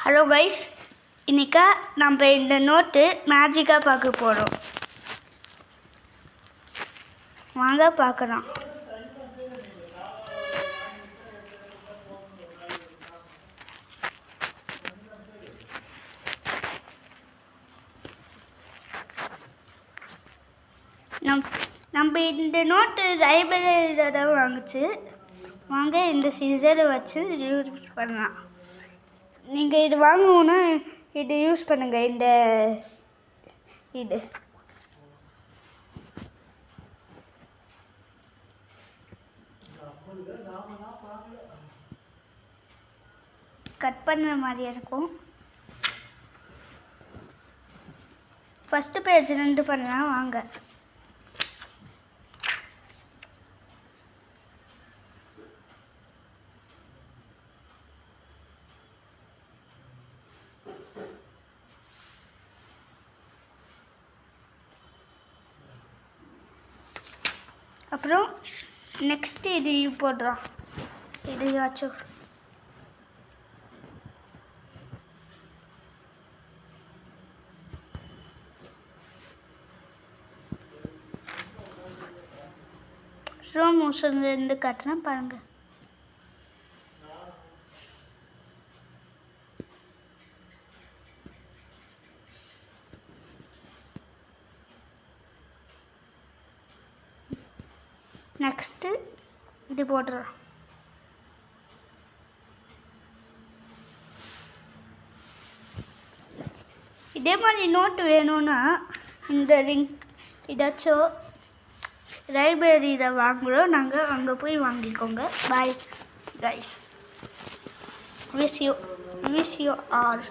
Hello guys, இன்றைக்கா நம்ம இந்த note மேஜிக்காக பார்க்க போகிறோம். வாங்க பார்க்கலாம். நம்ம இந்த நோட்டு லைப்ரரியில் தான் வாங்குச்சு. வாங்க இந்த சிசரை வச்சு யூஸ் பண்ணலாம். நீங்கள் இது வாங்கணுன்னா இது யூஸ் பண்ணுங்கள். இது கட் பண்ணுற மாதிரியா இருக்கும். ஃபஸ்ட்டு பேஜ் 2 பண்ணலாம். வாங்க. அப்புறம் நெக்ஸ்ட்டு இது போடுறோம். இதையாச்சும் ஸ்லோ மோஷன்லேருந்து காட்டுறேன் பாருங்கள். நெக்ஸ்ட்டு இது போடுறோம். இதே மாதிரி நோட்டு வேணும்னா இந்த லிங்க் ஏதாச்சும் லைப்ரரியில் வாங்குகிறோம். நாங்கள் அங்கே போய் வாங்கிக்கோங்க. Bye guys. Wish you all.